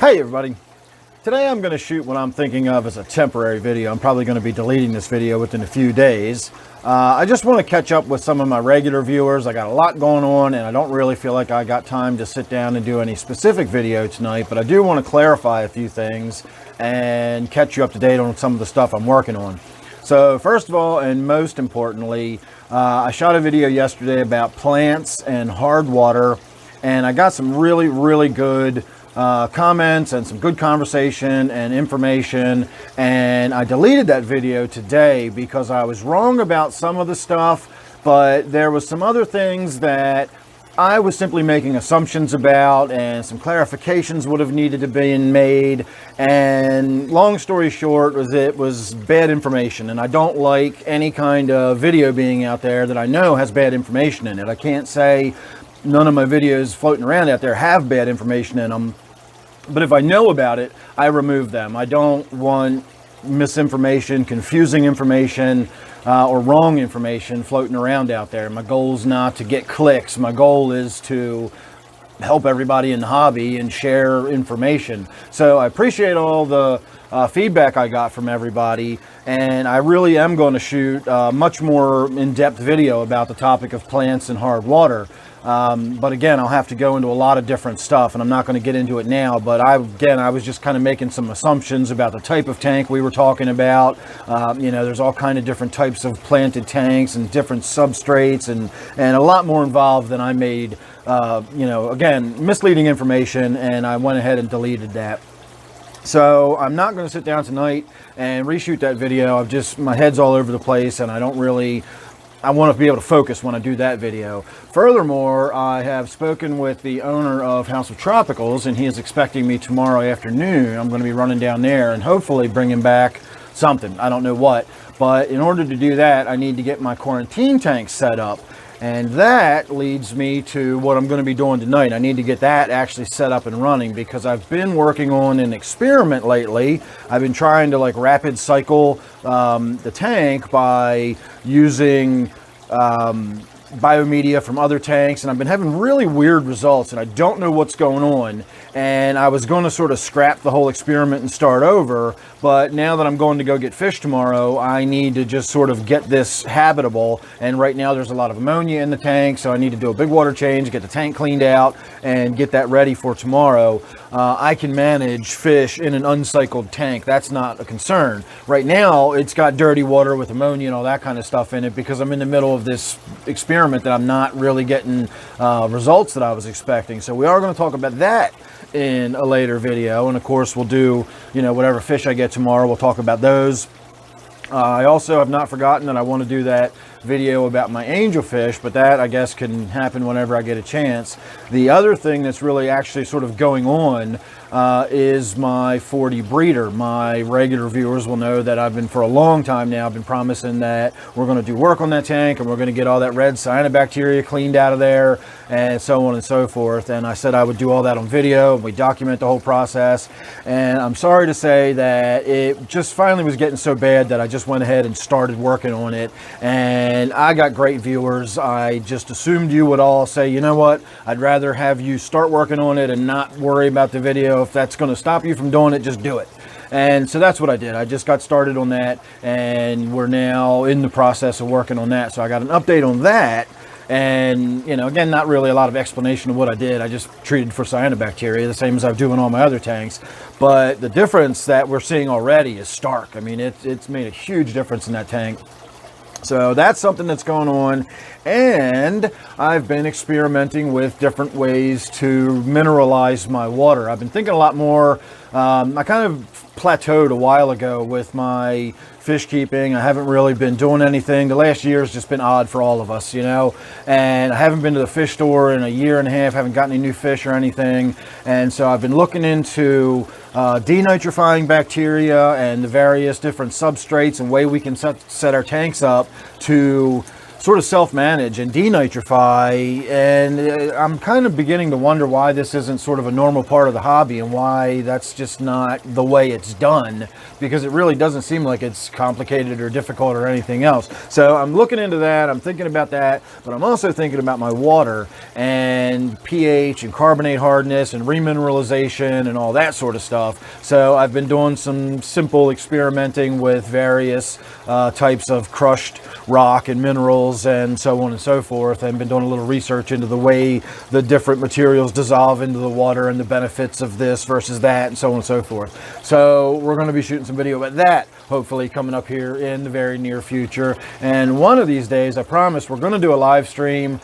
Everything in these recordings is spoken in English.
Hey everybody, today I'm going to shoot what I'm thinking of as a temporary video. I'm probably going to be deleting this video within a few days. I just want to catch up with some of my regular viewers. I got a lot going on and I don't really feel like I got time to sit down and do any specific video tonight, but I do want to clarify a few things and catch you up to date on some of the stuff I'm working on. So first of all, and most importantly, I shot a video yesterday about plants and hard water, and I got some really good comments and some good conversation and information, and I deleted that video today because I was wrong about some of the stuff, but there was some other things that I was simply making assumptions about, and some clarifications would have needed to be made. And long story short, it was bad information, and I don't like any kind of video being out there that I know has bad information in it. I can't say none of my videos floating around out there have bad information in them, but if I know about it, I remove them. I don't want misinformation, confusing information, or wrong information floating around out there. My goal is not to get clicks. My goal is to help everybody in the hobby and share information. So I appreciate all the feedback I got from everybody, and I really am going to shoot a much more in-depth video about the topic of plants and hard water. But again, I'll have to go into a lot of different stuff, and I'm not going to get into it now. But I was just kind of making some assumptions about the type of tank we were talking about. You know, there's all kind of different types of planted tanks and different substrates, and a lot more involved than I made. You know, again, misleading information, and I went ahead and deleted that. So I'm not going to sit down tonight and reshoot that video. My head's all over the place, and I want to be able to focus when I do that video. Furthermore, I have spoken with the owner of House of Tropicals, and he is expecting me tomorrow afternoon. I'm going to be running down there and hopefully bringing back something. I don't know what, but in order to do that, I need to get my quarantine tank set up. And that leads me to what I'm going to be doing tonight. I need to get that actually set up and running, because I've been working on an experiment lately. I've been trying to rapid cycle the tank by using biomedia from other tanks, and I've been having really weird results, and I don't know what's going on. And I was going to sort of scrap the whole experiment and start over, but now that I'm going to go get fish tomorrow, I need to just sort of get this habitable. And right now there's a lot of ammonia in the tank, so I need to do a big water change, get the tank cleaned out, and get that ready for tomorrow. I can manage fish in an uncycled tank. That's not a concern. Right now it's got dirty water with ammonia and all that kind of stuff in it, because I'm in the middle of this experiment that I'm not really getting results that I was expecting. So we are going to talk about that in a later video, and of course we'll do, you know, whatever fish I get tomorrow, we'll talk about those. I also have not forgotten that I want to do that video about my angelfish, but that I guess can happen whenever I get a chance. The other thing that's really actually sort of going on is my 40 breeder. My regular viewers will know that for a long time now, I've been promising that we're going to do work on that tank, and we're going to get all that red cyanobacteria cleaned out of there, and so on and so forth. And I said I would do all that on video, and we document the whole process. And I'm sorry to say that it just finally was getting so bad that I just went ahead and started working on it. And I got great viewers. I just assumed you would all say, you know what, I'd rather have you start working on it and not worry about the video. If that's going to stop you from doing it, just do it. And so that's what I did. I just got started on that, and we're now in the process of working on that. So I got an update on that. And, you know, again, not really a lot of explanation of what I did. I just treated for cyanobacteria, the same as I've doing all my other tanks. But the difference that we're seeing already is stark. I mean, it's made a huge difference in that tank. So that's something that's going on. And I've been experimenting with different ways to mineralize my water. I've been thinking a lot more. I kind of plateaued a while ago with my fish keeping. I haven't really been doing anything. The last year has just been odd for all of us, you know, and I haven't been to the fish store in a year and a half, haven't gotten any new fish or anything. And so I've been looking into denitrifying bacteria and the various different substrates and way we can set our tanks up to sort of self-manage and denitrify, and I'm kind of beginning to wonder why this isn't sort of a normal part of the hobby and why that's just not the way it's done, because it really doesn't seem like it's complicated or difficult or anything else. So I'm looking into that, I'm thinking about that, but I'm also thinking about my water and pH and carbonate hardness and remineralization and all that sort of stuff. So I've been doing some simple experimenting with various types of crushed rock and minerals and so on and so forth, and been doing a little research into the way the different materials dissolve into the water and the benefits of this versus that and so on and so forth. So we're going to be shooting some video about that hopefully coming up here in the very near future, and one of these days I promise we're going to do a live stream.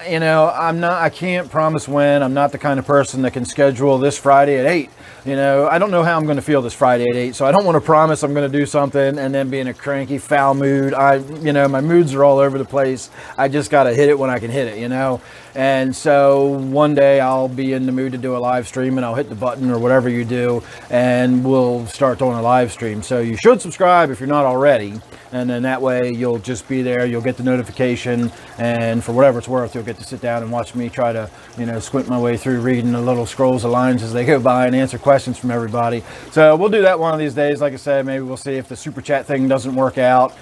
You know, I can't promise when. I'm not the kind of person that can schedule this Friday at 8. You know, I don't know how I'm going to feel this Friday at 8, so I don't want to promise I'm going to do something and then be in a cranky, foul mood. You know, my moods are all over the place. I just got to hit it when I can hit it, you know. And so one day I'll be in the mood to do a live stream, and I'll hit the button or whatever you do, and we'll start doing a live stream. So you should subscribe if you're not already, and then that way you'll just be there, you'll get the notification, and for whatever it's worth, you'll get to sit down and watch me try to, you know, squint my way through reading the little scrolls of lines as they go by and answer questions from everybody. So we'll do that one of these days. Like I said, maybe we'll see if the super chat thing doesn't work out.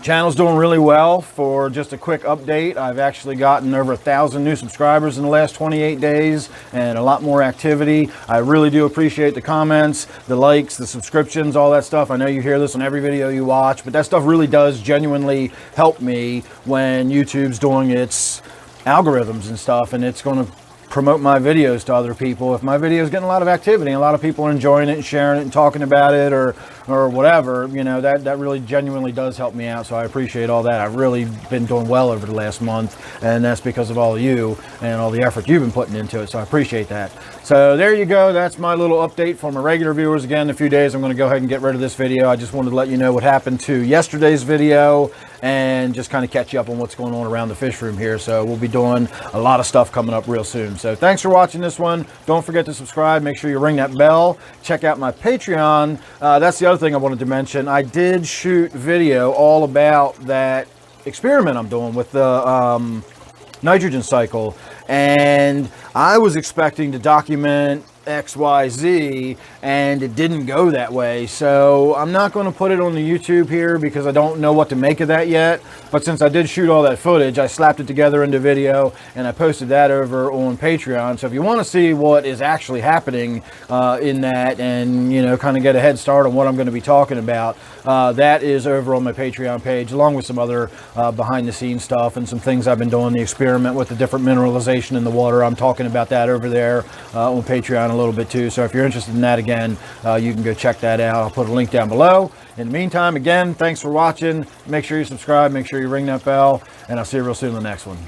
Channel's doing really well. For just a quick update, I've actually gotten over 1,000 new subscribers in the last 28 days and a lot more activity. I really do appreciate the comments, the likes, the subscriptions, all that stuff. I know you hear this on every video you watch, but that stuff really does genuinely help me when YouTube's doing its algorithms and stuff, and it's going to promote my videos to other people. If my video is getting a lot of activity and a lot of people are enjoying it and sharing it and talking about it or whatever, you know, that really genuinely does help me out. So I appreciate all that. I've really been doing well over the last month, and that's because of all of you and all the effort you've been putting into it. So I appreciate that. So there you go. That's my little update for my regular viewers. Again, in a few days I'm going to go ahead and get rid of this video. I just wanted to let you know what happened to yesterday's video and just kind of catch you up on what's going on around the fish room here. So we'll be doing a lot of stuff coming up real soon. So thanks for watching this one. Don't forget to subscribe. Make sure you ring that bell. Check out my Patreon. That's the other thing I wanted to mention. I did shoot video all about that experiment I'm doing with the nitrogen cycle, and I was expecting to document XYZ, and it didn't go that way. So I'm not going to put it on the YouTube here because I don't know what to make of that yet. But since I did shoot all that footage, I slapped it together into video and I posted that over on Patreon. So if you want to see what is actually happening in that, and you know, kind of get a head start on what I'm going to be talking about, that is over on my Patreon page, along with some other behind the scenes stuff and some things I've been doing, the experiment with the different mineralization in the water. I'm talking about that over there on Patreon a little bit too. So if you're interested in that, again, you can go check that out. I'll put a link down below. In the meantime, again, thanks for watching. Make sure you subscribe, make sure you ring that bell, and I'll see you real soon in the next one.